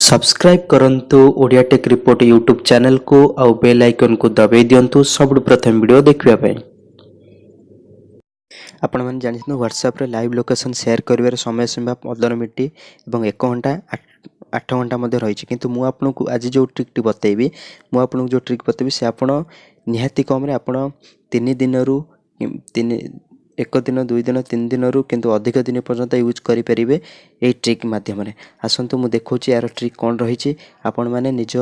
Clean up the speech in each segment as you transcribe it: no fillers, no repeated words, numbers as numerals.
Subscribe करंतु Odia tech report YouTube channel को आउ बेल आइकन को दबाई दिंतु सब प्रथम वीडियो देखा आपण मैंने जानते व्हाट्सएप रे लाइव लोकेशन शेयर कर समय सीमा 15 मिनट और 1 घंटा 8 घंटा रही किंतु मु आपको आज जो ट्रिक बतेबी मुझे जो ट्रिक बतेबी से आप निहाती कम आप 3 दिन रु 1 दिन 2 दिन 3 दिन रु किंतु अधिक दिन पर्यंत यूज करेंगे ये ट्रिक मध्यम आसतु मुझे देखा यार ट्रिक कौन रही आपण मैंने निज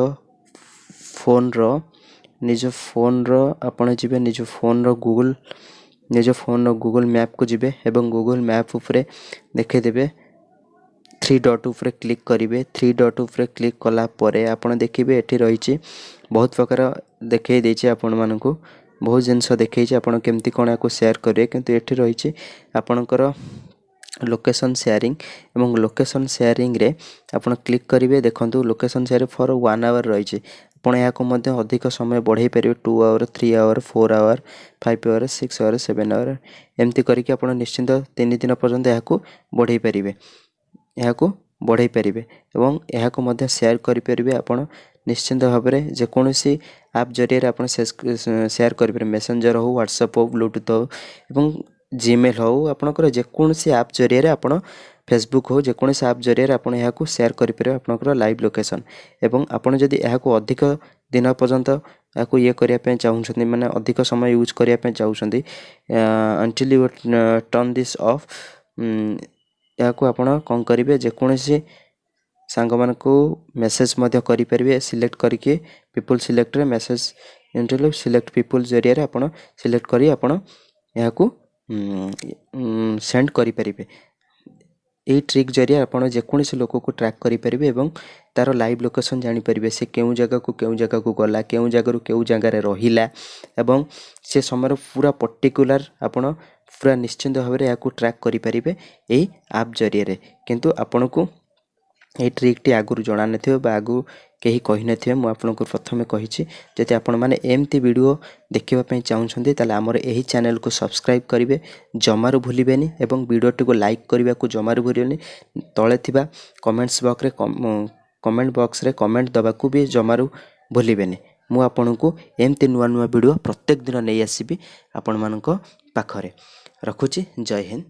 फोन आपण जी निज फोन गूगल मैप को जीवे एवं गूगल मैप उपरे देखेदेवे 3 डॉट उपरे क्लिक करेंगे 3 डॉट उपरे क्लिक कला परे आपण देखिए एठी रही बहुत प्रकार देखे देछि आपण मानकु बहुत जिनस देखी आपड़ केमती कौन या सेयार करेंगे किंतु ये रही आपणकर लोकेशन शेयरिंग एवं लोकेशन शेयरिंग रे आपण क्लिक करेंगे देखो लोकेशन शेयर फॉर 1 आवर रही आपण या अधिक समय बढ़ाई पारे 2 hour 3 hour 4 hour 5 hour 6 hour 7 hour एमती करके आप निश्चिंत 3 दिन पर्यंत या बढ़ाई पारे एवं या सेयार करेंगे आपण निश्चिंत भाव में जेकोसी आप जरिए आप सेयार करेंगे मेसेंजर हो व्हाट्सएप हो ब्लूटूथ हो एवं जीमेल हो आपंकर जेकोसी आप जरिए आप फेसबुक हो जेकोसी आप जरिए आप सेयार करेंगे आपंकर लाइव लोकेशन एवं आपड़ जदि अधिक दिन पर्यंत ये करने चाहते माने अधिक समय यूज करने चाहते until U turn this of या कौन करेंगे जेकोसी सांग मान को मेसेज करेंगे सिलेक्ट करके पीपल सिलेक्ट रे मेसेज इंटरव्यू सिलेक्ट पीपल जरिए आप सिलेक्ट करी आप सेंड करेंगे यही ट्रिक जरिए आप जेकोसी लोक को ट्रैक करेंगे और तार लाइव लोकेशन जानीपर से क्यों जगह को गला क्यों जगह क्यों जगार रहा एवं से समय पूरा पर्टिकुलर आप पूरा निश्चिंत भाव में या ट्रैक करेंगे यही आप जरिए किंतु आपण को ये ट्रिक आगुरी जाना आगु कहीं कही न मुझे प्रथम कही जदि आपण मैंने एमती वीडियो देखापी चाहते ताले आमर यही चैनल को सब्सक्राइब करेंगे जमारू भूलें और वीडियोटी को लाइक करने को जमारू भूलें तले थिबा कमेंट बॉक्स रे कमेंट दबा को भी जमारू भूलें मु आपन को एमती नुआ नुआ वीडियो प्रत्येक दिन नहीं आसबि आपण मानक पाखरे रखुची जय हिंद।